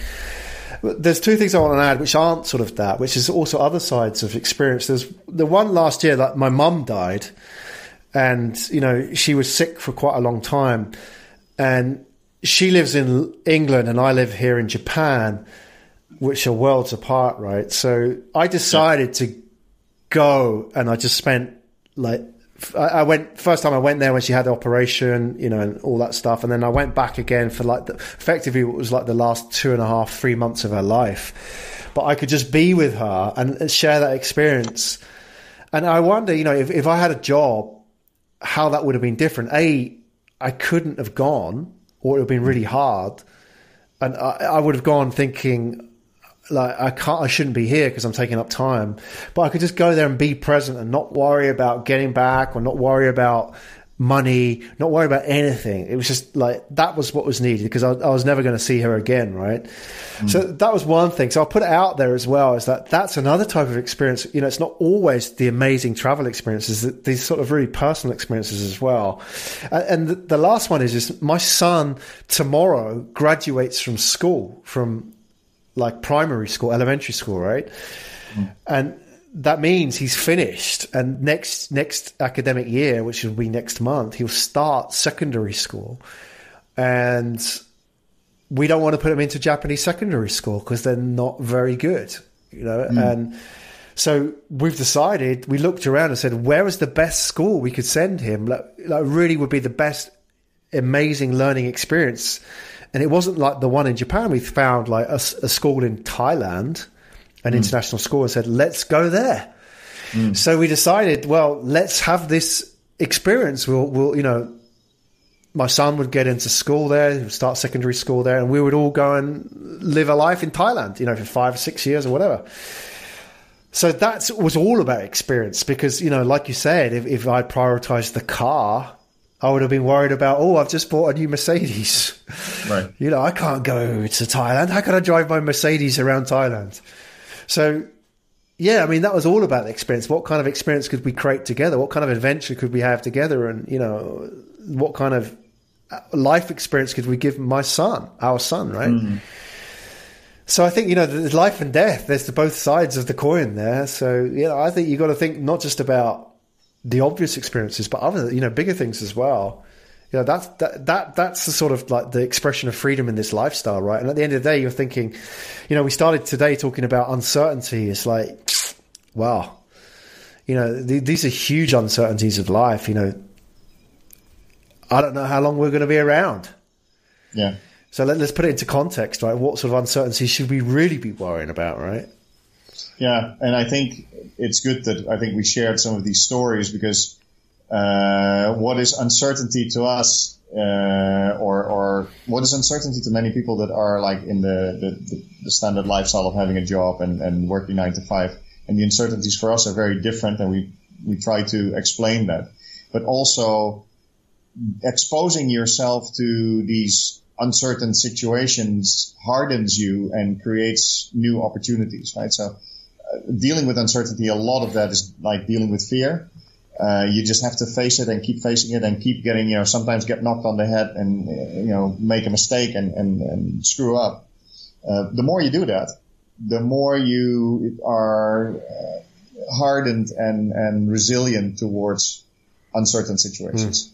There's two things I want to add, which aren't sort of that, which is also other sides of experience. There's the one last year that my mum died, and she was sick for quite a long time, and she lives in England and I live here in Japan, which are worlds apart, right? So I decided to go, and I just spent first time I went there when she had the operation, and all that stuff. And then I went back again for effectively it was like the last 2.5, 3 months of her life. But I could just be with her and share that experience. And I wonder, if I had a job, how that would have been different. I couldn't have gone, or it would have been really hard. And I would have gone thinking, I shouldn't be here because I'm taking up time. But I could just go there and be present and not worry about getting back, or not worry about money, not worry about anything. It was just that was what was needed, because I was never going to see her again, right? So that was one thing. So I'll put it out there as well, is that's another type of experience. It's not always the amazing travel experiences, these sort of really personal experiences as well. And the last one is my son tomorrow graduates from school, from primary school, elementary school, right? And that means he's finished, and next academic year, which will be next month, he'll start secondary school. And we don't want to put him into Japanese secondary school because they're not very good, And so we looked around and said, where is the best school we could send him? Really would be the best, amazing learning experience. And it wasn't like the one in Japan. We found a school in Thailand, an international school, and said, let's go there. So we decided, well, let's have this experience. We'll my son would get into school there, he would start secondary school there, and we would all go and live a life in Thailand, for 5 or 6 years or whatever. So that was all about experience, because, like you said, if I prioritized the car, I would have been worried about, I've just bought a new Mercedes. Right. I can't go to Thailand. How can I drive my Mercedes around Thailand? So, yeah, that was all about the experience. What kind of experience could we create together? What kind of adventure could we have together? And, what kind of life experience could we give our son, right? So I think, there's life and death. There's both sides of the coin there. So, I think you've got to think not just about the obvious experiences, but other, bigger things as well. That's the sort of the expression of freedom in this lifestyle, right? And at the end of the day, you're thinking, we started today talking about uncertainty. It's wow, these are huge uncertainties of life. I don't know how long we're going to be around. Yeah. So let's put it into context, right? What sort of uncertainty should we really be worrying about, right? Yeah, and I think it's good that we shared some of these stories, because what is uncertainty to us, or what is uncertainty to many people that are in the standard lifestyle of having a job and working 9 to 5, and the uncertainties for us are very different, and we try to explain that. But also exposing yourself to these uncertain situations hardens you and creates new opportunities, right? So dealing with uncertainty, a lot of that is like dealing with fear. You just have to face it and keep facing it and keep getting, sometimes get knocked on the head and, make a mistake and screw up. The more you do that, the more you are hardened and resilient towards uncertain situations.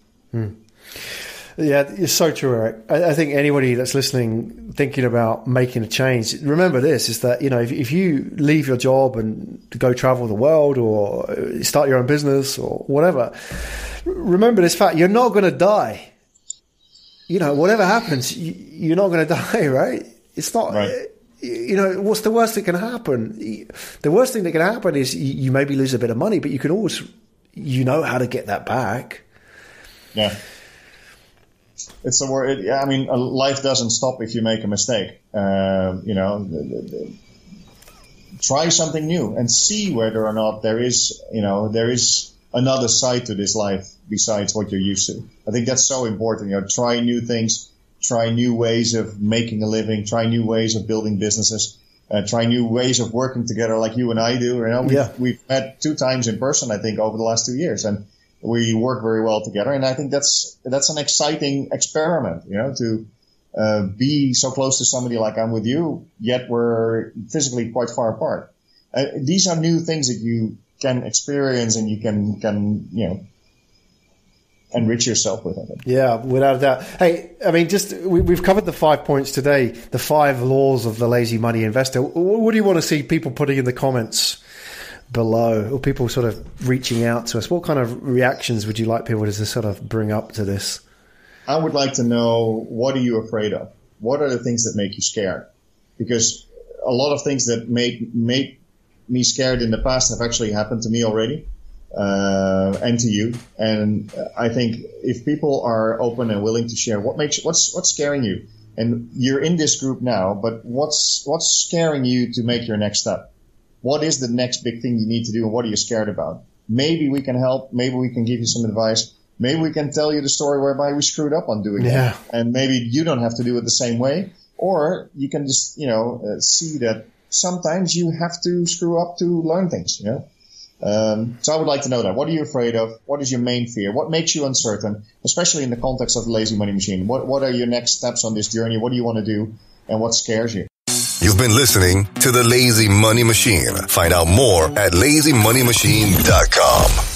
Yeah, you're so true, Erik. I think anybody that's listening, thinking about making a change, remember this, is that, if you leave your job and go travel the world or start your own business or whatever, remember this fact, you're not going to die. Whatever happens, you're not going to die, right? It's not, right. What's the worst that can happen? The worst thing that can happen is you maybe lose a bit of money, but you can always, how to get that back. Yeah. It's the word. Life doesn't stop if you make a mistake. Try something new and see whether or not there is another side to this life besides what you're used to. I think that's so important. Try new things, try new ways of making a living, try new ways of building businesses, try new ways of working together like you and I do. We've met 2 times in person, I think, over the last 2 years, and we work very well together, and I think that's an exciting experiment, to be so close to somebody like I'm with you, yet we're physically quite far apart. These are new things that you can experience and you can enrich yourself with. I think. Yeah, without a doubt. Hey, we've covered the 5 points today, the 5 laws of the lazy money investor. What do you want to see people putting in the comments below, or people sort of reaching out to us? What kind of reactions would you like people to sort of bring up to this? I would like to know, what are you afraid of? What are the things that make you scared? Because a lot of things that make me scared in the past have actually happened to me already, and to you. And I think if people are open and willing to share, what's scaring you? And you're in this group now, but what's scaring you to make your next step? What is the next big thing you need to do, and what are you scared about? Maybe we can help. Maybe we can give you some advice. Maybe we can tell you the story whereby we screwed up on doing that. And maybe you don't have to do it the same way. Or you can just, see that sometimes you have to screw up to learn things, So I would like to know that. What are you afraid of? What is your main fear? What makes you uncertain, especially in the context of the Lazy Money Machine? What are your next steps on this journey? What do you want to do? And what scares you? You've been listening to the Lazy Money Machine. Find out more at lazymoneymachine.com.